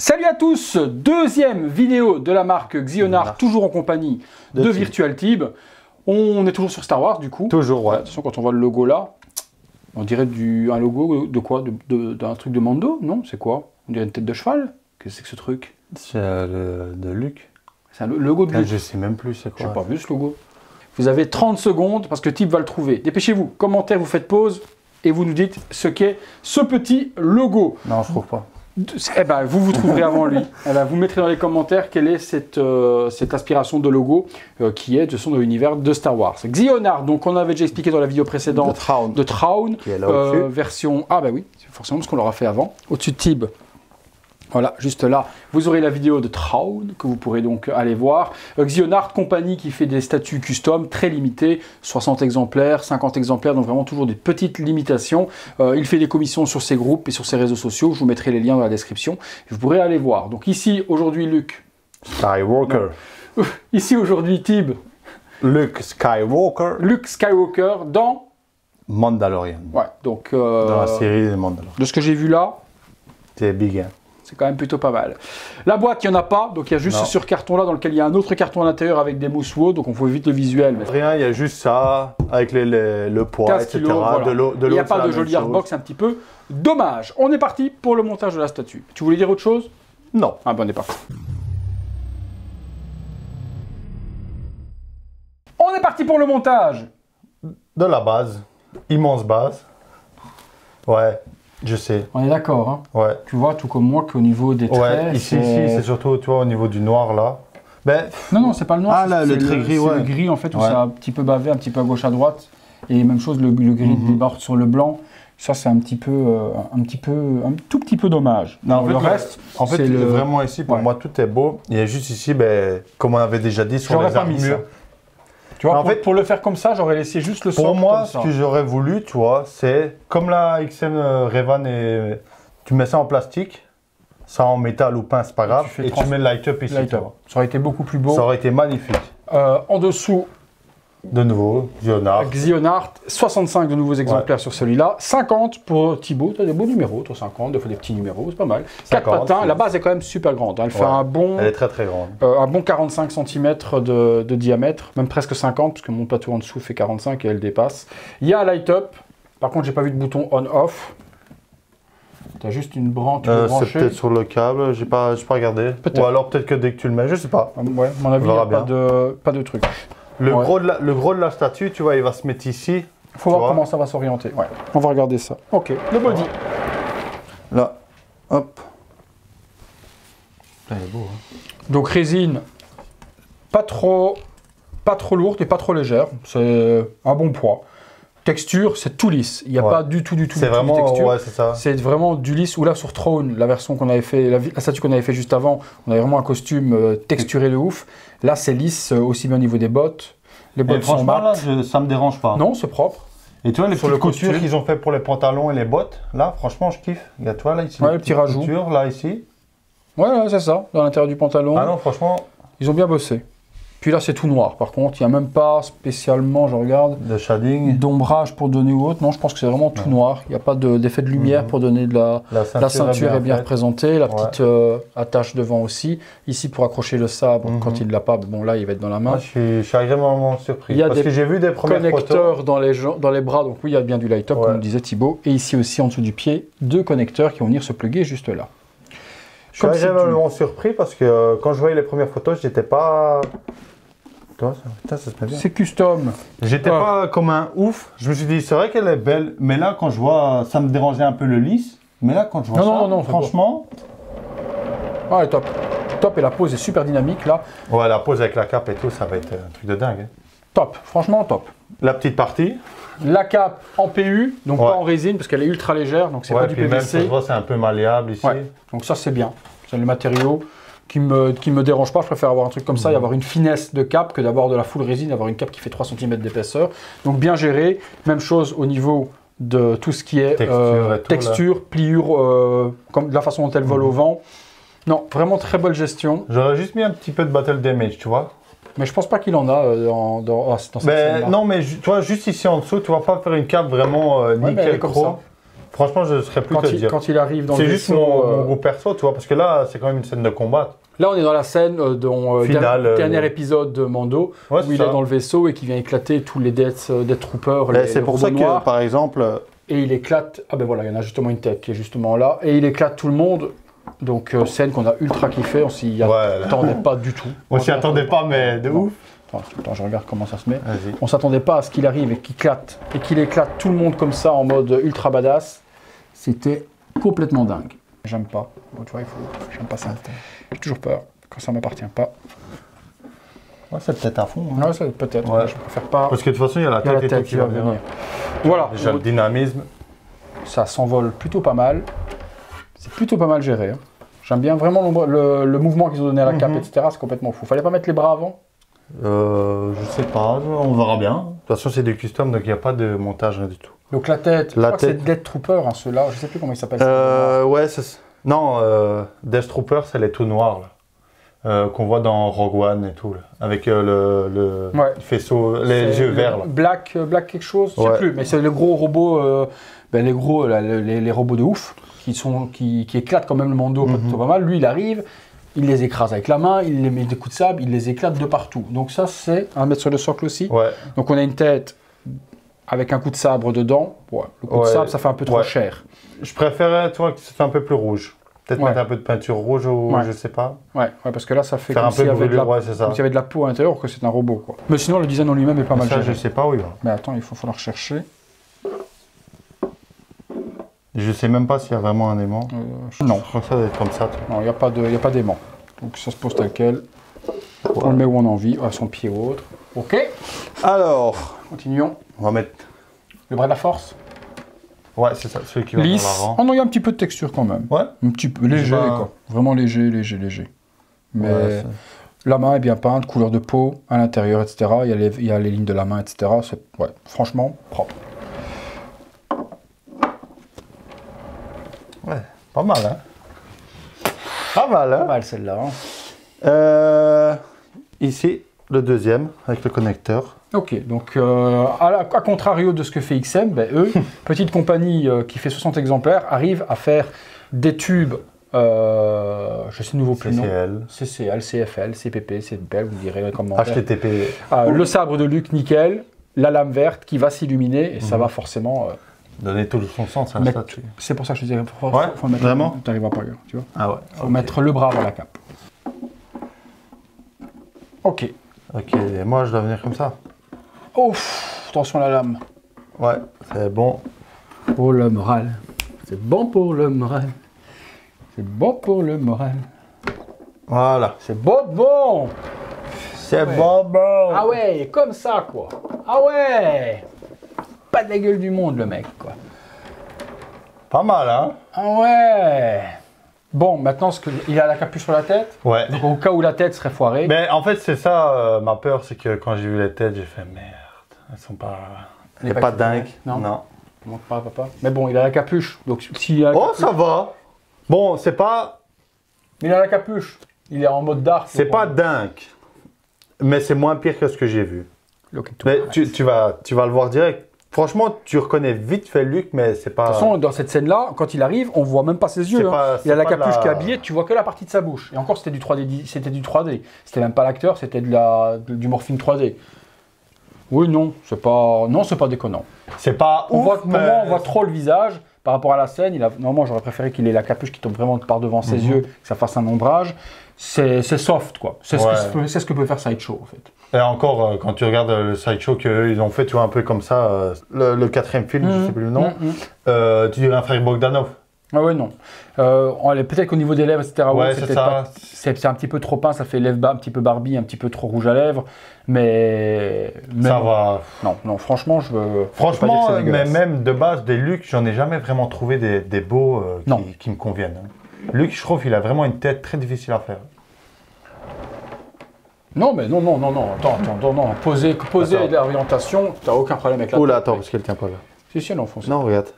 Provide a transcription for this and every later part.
Salut à tous, deuxième vidéo de la marque Xionart, toujours en compagnie de Virtualtib. On est toujours sur Star Wars du coup. Toujours, ouais. Attention, quand on voit le logo là, on dirait un logo de quoi? D'un truc de Mando? Non, c'est quoi? On dirait une tête de cheval? Qu'est-ce que c'est que ce truc? C'est de Luke. C'est un logo de Luke. Je sais même plus c'est quoi. Je n'ai pas vu ce logo. Vous avez 30 secondes parce que Tib va le trouver. Dépêchez-vous, commentaire, vous faites pause et vous nous dites ce qu'est ce petit logo. Non, je trouve pas. Eh ben, vous trouverez avant lui. Eh ben, vous mettrez dans les commentaires quelle est cette aspiration de logo qui est de son de l'univers de Star Wars. Xionart, donc on avait déjà expliqué dans la vidéo précédente de Thrawn, qui est là au-dessus. version... Ah bah oui, c'est forcément ce qu'on leur a fait avant. Au-dessus de Tib. Voilà, juste là, vous aurez la vidéo de Thrawn que vous pourrez donc aller voir. Xionart, compagnie qui fait des statues custom très limitées, 60 exemplaires, 50 exemplaires, donc vraiment toujours des petites limitations. Il fait des commissions sur ses groupes et sur ses réseaux sociaux, je vous mettrai les liens dans la description. Vous pourrez aller voir. Donc ici, aujourd'hui, Luke. Skywalker. Ici, aujourd'hui, Tib. Luke Skywalker. Luke Skywalker dans... Mandalorian. Ouais, donc... dans la série de Mandalorian. De ce que j'ai vu là... C'est big, hein. C'est quand même plutôt pas mal. La boîte, il n'y en a pas, donc il y a juste ce carton-là dans lequel il y a un autre carton à l'intérieur avec des mousses WOW, donc on voit vite le visuel. Mais... Rien, il y a juste ça, avec le poids, etc. Voilà. De l'eau, il n'y a pas de joli artbox, un petit peu dommage. On est parti pour le montage de la statue. Tu voulais dire autre chose? Non. Ah ben on est parti. On est parti pour le montage. De la base, immense base. Ouais. Je sais. On est d'accord, hein? Ouais. Tu vois, tout comme moi, qu'au niveau des traits... Ouais, ici, c'est surtout, tu vois, au niveau du noir, là. Ben, non, c'est pas le noir. Ah, là, le trait gris, ouais. C'est le gris, en fait, où c'est un petit peu bavé, un petit peu à gauche, à droite. Et même chose, le gris déborde sur le blanc. Ça, c'est un tout petit peu dommage. Non, en fait, le reste, en fait, vraiment ici, pour moi, tout est beau. Il y a juste ici, ben, comme on avait déjà dit, sur les armures. Tu vois, en fait, pour le faire comme ça, j'aurais laissé juste le socle. Pour moi, ce que j'aurais voulu, tu vois, c'est comme la XM Revan et tu mets ça en plastique, ça en métal ou peint, c'est pas grave, et tu mets le light up ici. Ça aurait été beaucoup plus beau. Ça aurait été magnifique. En dessous, de nouveau, Xionart, 65 de nouveaux exemplaires sur celui-là, 50 pour Thibaut, tu as des beaux numéros, toi 50, des fois des petits numéros, c'est pas mal. 4 patins, la base est quand même super grande, elle fait un bon... Elle est très très grande. Un bon 45 cm de diamètre, même presque 50, parce que mon plateau en dessous fait 45 et elle dépasse. Il y a un light-up, par contre j'ai pas vu de bouton on-off. Tu as juste une branche, c'est peut-être sur le câble, j'ai pas regardé. Ou alors peut-être que dès que tu le mets, je sais pas. Ouais, à mon avis, il n'y a pas de truc. Le gros de la statue, tu vois, il va se mettre ici. Il faut voir comment ça va s'orienter. Ouais. On va regarder ça. Ok, le body. Là, hop. Là, il est beau. Hein. Donc résine, pas trop lourde et pas trop légère. C'est un bon poids. Texture, c'est tout lisse. Il n'y a pas du tout de texture. Ouais, c'est ça. C'est vraiment du lisse. Ou là, sur Thrawn, la version qu'on avait fait, la statue qu'on avait fait juste avant, on avait vraiment un costume texturé de ouf. Là, c'est lisse aussi bien au niveau des bottes. Les bottes sont mat. Là, ça me dérange pas. Non, c'est propre. Et tu vois, les petites coutures qu'ils ont fait pour les pantalons et les bottes, là, franchement, je kiffe. Regarde, toi, là, ici. Ouais, les petits rajouts. Coutures, là, ici. Ouais, c'est ça, dans l'intérieur du pantalon. Ah non, franchement. Ils ont bien bossé. Puis là, c'est tout noir. Par contre, il n'y a même pas spécialement, je regarde, de shading, d'ombrage pour donner ou autre. Non, je pense que c'est vraiment tout noir. Il n'y a pas d'effet de lumière pour donner de la ceinture est bien représentée. La petite attache devant aussi. Ici, pour accrocher le sabre, quand il ne l'a pas, bon là, il va être dans la main. Je suis agréablement surpris. Parce que j'ai vu des premières connecteurs dans les bras. Donc oui, il y a bien du light-up, comme disait Thibaut. Et ici aussi, en dessous du pied, 2 connecteurs qui vont venir se plugger juste là. Je suis agréablement surpris parce que quand je voyais les premières photos, j'étais pas... C'est custom. J'étais pas comme un ouf. Je me suis dit, c'est vrai qu'elle est belle, mais là, quand je vois, ça me dérangeait un peu le lisse. Mais là, quand je vois ça, franchement... Ah, elle est top. Top, et la pose est super dynamique, là. Ouais, la pose avec la cape et tout, ça va être un truc de dingue. Hein. Top, franchement, top. La petite partie. La cape en PU, donc pas en résine, parce qu'elle est ultra légère, donc c'est pas du PVC. Même, c'est un peu malléable ici. Donc ça, c'est bien. C'est le matériau qui me dérange pas. Je préfère avoir un truc comme ça et avoir une finesse de cape que d'avoir de la full résine, avoir une cape qui fait 3 cm d'épaisseur. Donc bien géré. Même chose au niveau de tout ce qui est texture, pliure, comme de la façon dont elle vole au vent. Non, vraiment très bonne gestion. J'aurais juste mis un petit peu de battle damage, tu vois. Mais je pense pas qu'il en a dans cette non, mais tu vois, juste ici en dessous, tu vas pas faire une cape vraiment nickel chrome. Franchement, je ne saurais plus te dire. Quand il arrive dans le vaisseau... C'est juste mon goût perso, tu vois, parce que là, c'est quand même une scène de combat. Là, on est dans la scène Finale, dernier épisode de Mando, où il est dans le vaisseau et qui vient éclater tous les Death Troopers, c'est pour ça que, par exemple... Et il éclate... Ah ben voilà, il y en a justement une tête qui est justement là. Et il éclate tout le monde. Donc, scène qu'on a ultra kiffé, on s'y attendait pas du tout. On s'y attendait pas, mais de ouf. Attends, je regarde comment ça se met. On s'attendait pas à ce qu'il arrive et qu'il éclate tout le monde comme ça en mode ultra badass. C'était complètement dingue. J'aime pas. Bon, tu vois, j'aime pas ça. J'ai toujours peur quand ça m'appartient pas. Ouais, c'est peut-être à fond. Hein. Ouais, peut-être. Ouais. Je préfère pas. Parce que de toute façon, il y a la tête, qui va venir. Voilà. Déjà, le dynamisme. Ça s'envole plutôt pas mal. C'est plutôt pas mal géré. Hein. J'aime bien vraiment le mouvement qu'ils ont donné à la cape, etc. C'est complètement fou. Fallait pas mettre les bras avant? Je sais pas, on verra bien. De toute façon, c'est du custom, donc il n'y a pas de montage, rien du tout. Donc la tête, je crois que c'est Death Trooper, hein, ceux-là. Je sais plus comment ils s'appellent. Ouais, non, Death Trooper, c'est les tout noirs, là. Qu'on voit dans Rogue One et tout, là, avec le faisceau, les yeux verts. Là. Black quelque chose, je sais plus, mais c'est le gros robot, les robots de ouf, qui éclatent quand même le Mando pas mal. Lui, il arrive, il les écrase avec la main, il les met des coups de sable, il les éclate de partout. Donc ça, c'est à mettre sur le socle aussi. Ouais. Donc on a une tête avec un coup de sabre dedans. Ouais, le coup de sabre, ça fait un peu trop cher. Je préférais, tu vois, que ce soit un peu plus rouge. Peut-être mettre un peu de peinture rouge ou je sais pas. Ouais, parce que là, ça fait comme s'il y avait de la peau à l'intérieur, que c'est un robot, quoi. Mais sinon, le design en lui-même est pas mal géré. Je sais pas où il va. Mais attends, il faut falloir chercher. Je sais même pas s'il y a vraiment un aimant. Non. Je crois que ça doit être comme ça. Non, il n'y a pas d'aimant. Donc ça se pose tel quel. On le met où on a envie, à son pied ou autre. Ok. Alors, continuons. On va mettre le bras de la force. Ouais, c'est ça, celui qui va lisse. dans l'avant. Oh non, il y a un petit peu de texture quand même. Ouais. Un petit peu léger, quoi. Vraiment léger. Mais la main est bien peinte, couleur de peau, à l'intérieur, etc. Il y a les lignes de la main, etc. Ouais, franchement, propre. Ouais, pas mal, hein. Pas mal, hein. Pas mal celle-là. Hein. Ici, le deuxième, avec le connecteur. Ok, donc à contrario de ce que fait XM, eux, petite compagnie qui fait 60 exemplaires, arrive à faire des tubes, je sais nouveau plus nom. CCL, CFL, CPP, CPL, vous direz comment. HTTP. Le sabre de Luke, nickel, la lame verte qui va s'illuminer et ça va forcément... donner tout son sens à la statue. C'est pour ça que je disais, faut mettre vraiment. Tu n'arriveras pas, tu vois. Ah ouais. Faut mettre le bras avant la cape. Ok. Ok, et moi je dois venir comme ça. Ouf, attention à la lame. Ouais, c'est bon. Pour le moral. C'est bon pour le moral. C'est bon pour le moral. Voilà. C'est bon. C'est bon. Ah ouais, comme ça quoi. Ah ouais. Pas de la gueule du monde le mec quoi. Pas mal hein. Ah ouais. Bon, maintenant, il a la capuche sur la tête. Ouais. Donc, au cas où la tête serait foirée. Mais en fait, c'est ça, ma peur, c'est que quand j'ai vu les têtes, j'ai fait merde. Elles sont pas. Elle n'est pas dingue. Non. Montre pas, papa. Mais bon, il a la capuche. Donc, s'il a la capuche... ça va. Bon, c'est pas. Il a la capuche. Il est en mode dark. C'est pas dingue. Mais c'est moins pire que ce que j'ai vu. Mais tu vas le voir direct. Franchement, tu reconnais vite fait Luke, mais c'est pas... De toute façon, dans cette scène-là, quand il arrive, on voit même pas ses yeux. Hein. Il a la capuche qui est habillée, tu vois que la partie de sa bouche. Et encore, c'était du 3D. C'était même pas l'acteur, c'était du morphine 3D. Oui, non, c'est pas déconnant. C'est pas ouf, Pour moi, on voit trop le visage par rapport à la scène. Normalement, j'aurais préféré qu'il ait la capuche qui tombe vraiment par devant ses yeux, que ça fasse un ombrage. C'est soft, quoi. C'est ce que peut faire Sideshow, en fait. Et encore, quand tu regardes le Sideshow qu'ils ont fait, tu vois, un peu comme ça, le quatrième film, je sais plus le nom, tu dirais un frère Bogdanov. Ah ouais, non. Peut-être qu'au niveau des lèvres, etc., c'est un petit peu trop peint, ça fait lèvres un petit peu Barbie, un petit peu trop rouge à lèvres, mais ça va. Non, franchement, franchement, mais même de base, des Luke, j'en ai jamais vraiment trouvé des beaux qui me conviennent. Luke, je trouve qu'il a vraiment une tête très difficile à faire. Non, mais non. Attends, non. Poser l'orientation, t'as aucun problème avec la tête. Oula, attends, parce qu'elle tient pas là. Si, elle est enfoncée. Non, regarde.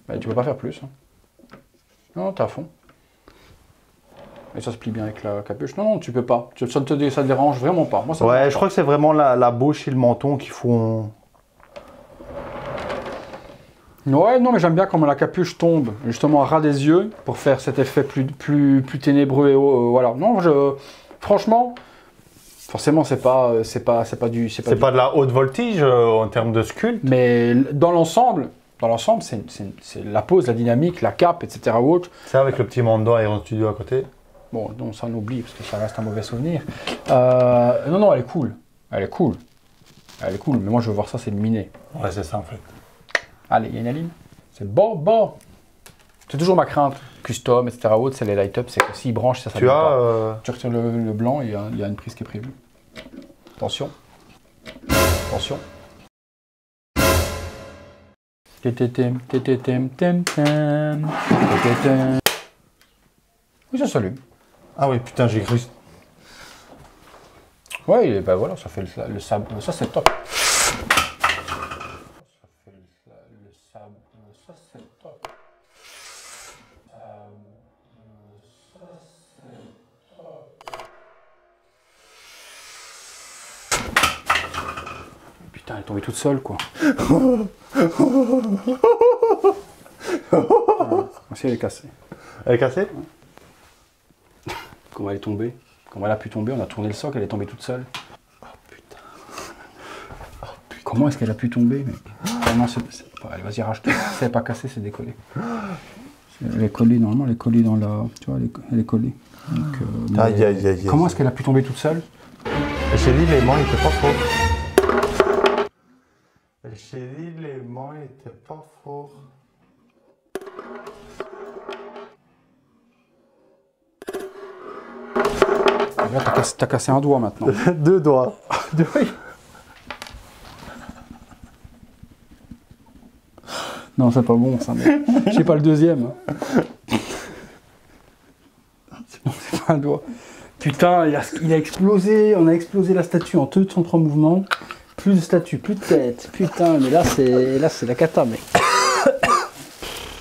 Mais tu peux pas faire plus. Hein. Non, t'es à fond. Et ça se plie bien avec la capuche. Non, tu peux pas. Ça te dérange vraiment pas. Moi, je crois que c'est vraiment la bouche et le menton qui font... Ouais, non, mais j'aime bien quand la capuche tombe justement à ras des yeux pour faire cet effet plus ténébreux et haut. Voilà. Non, franchement, forcément, c'est pas de la haute voltige en termes de sculpte. Mais dans l'ensemble, c'est la pose, la dynamique, la cape, etc. C'est avec le petit Mondo Iron Studio à côté. Bon, non, ça on oublie parce que ça reste un mauvais souvenir. Non, elle est cool. Elle est cool. Elle est cool, mais moi je veux voir ça s'illuminer. Ouais, c'est ça en fait. Allez, il y a une ligne. C'est bon. C'est toujours ma crainte. Custom, etc. C'est les light-up, c'est que s'ils branchent, ça tu as Tu retires le blanc, il y a une prise qui est prévue. Attention. Attention. Oui, ça s'allume. Ah oui, putain, j'ai cru. Ouais, ben voilà, ça fait le sable. Ça, c'est top. Putain, elle est tombée toute seule, quoi. Si, elle est cassée. Elle est cassée? Ouais. Comment elle est tombée? Comment elle a pu tomber? On a tourné le socle, elle est tombée toute seule. Oh putain. Oh, putain. Comment est-ce qu'elle a pu tomber, mec? Oh, non, allez, vas-y, rachète. Si elle n'est pas cassée, c'est décollé. Elle est collée, normalement, elle est collée dans la... Tu vois, elle est collée. Donc, aïe. Comment est-ce qu'elle a pu tomber toute seule? J'ai dit, les mains étaient pas forts. J'ai dit, les mains étaient pas forts. Là, t'as cassé un doigt maintenant. 2 doigts. Oui. Non, c'est pas bon ça. J'ai pas le deuxième. C'est pas un doigt. Putain, il a explosé. On a explosé la statue en 2-3 mouvements. Plus de statue, plus de tête. Putain, mais là c'est la cata, mec.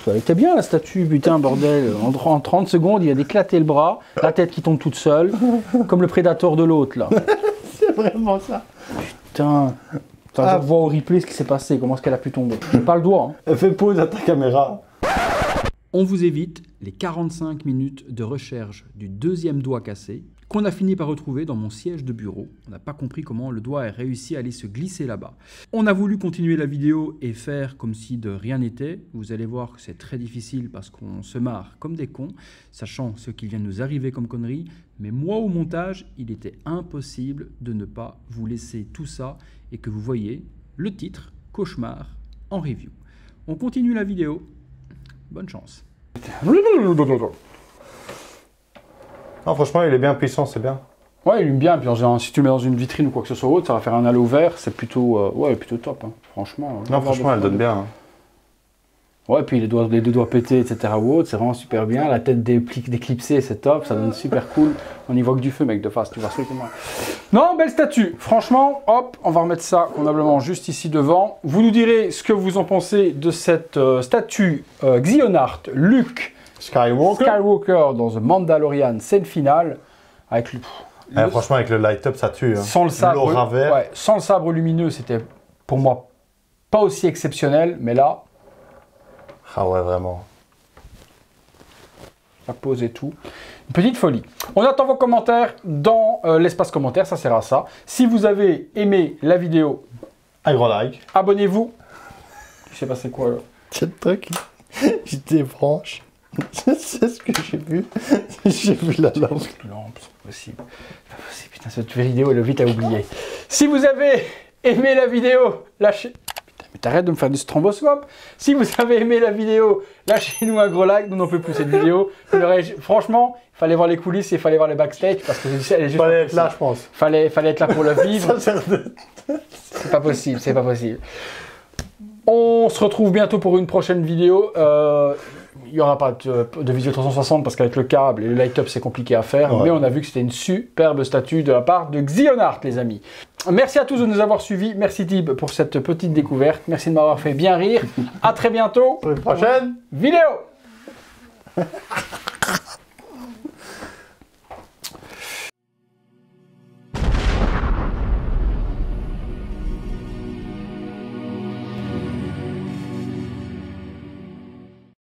Elle était bien la statue, putain, bordel. En 30 secondes, il a éclaté le bras, la tête qui tombe toute seule, comme le prédateur de l'autre, là. C'est vraiment ça. Putain. Je vois au replay ce qui s'est passé, comment est-ce qu'elle a pu tomber. J'ai pas le doigt. Hein. Fais pause à ta caméra. On vous évite les 45 minutes de recherche du deuxième doigt cassé, qu'on a fini par retrouver dans mon siège de bureau. On n'a pas compris comment le doigt a réussi à aller se glisser là-bas. On a voulu continuer la vidéo et faire comme si de rien n'était. Vous allez voir que c'est très difficile parce qu'on se marre comme des cons, sachant ce qui vient de nous arriver comme conneries. Mais moi, au montage, il était impossible de ne pas vous laisser tout ça et que vous voyez le titre « Cauchemar » en review. On continue la vidéo. Bonne chance. Non, franchement, il est bien puissant, c'est bien. Ouais, il allume bien. Puis si tu le mets dans une vitrine ou quoi que ce soit autre, ça va faire un halo vert. C'est plutôt, plutôt top. Hein. Franchement. Non, franchement, elle donne bien. Hein. Ouais, puis les deux doigts pétés, etc. ou autre, c'est vraiment super bien. La tête déclipsée, c'est top. Ça donne super cool. On y voit que du feu, mec, de face. Tu vois ce que moi. Non, belle statue. Franchement, hop, on va remettre ça convenablement juste ici devant. Vous nous direz ce que vous en pensez de cette statue Xionart Luke Skywalker dans The Mandalorian scène finale. Avec franchement, avec le light-up, ça tue. Hein. Sans le sabre, sans le sabre lumineux, c'était pour moi pas aussi exceptionnel, mais là. Ah ouais, vraiment. La pose et tout. Une petite folie. On attend vos commentaires dans l'espace commentaire, ça sert à ça. Si vous avez aimé la vidéo, un gros like. Abonnez-vous. Je sais pas c'est quoi là. C'est le truc. Je débranche. C'est ce que j'ai vu. J'ai vu la lampe. C'est possible. Putain, cette vidéo, elle est vite à oublier. Si vous avez aimé la vidéo, lâchez... Mais t'arrêtes de me faire du stromboscope. Si vous avez aimé la vidéo, lâchez-nous un gros like. Nous n'en peut plus cette vidéo. Franchement, il fallait voir les coulisses et il fallait voir les backstage parce que elle est juste. Fallait être là, je pense. Fallait être là pour le vivre. C'est pas possible, c'est pas possible. On se retrouve bientôt pour une prochaine vidéo. Il n'y aura pas de visio 360 parce qu'avec le câble et le light-up c'est compliqué à faire, mais on a vu que c'était une superbe statue de la part de Xionart, les amis. Merci à tous de nous avoir suivis, merci Tib pour cette petite découverte, merci de m'avoir fait bien rire, à très bientôt pour une prochaine vidéo.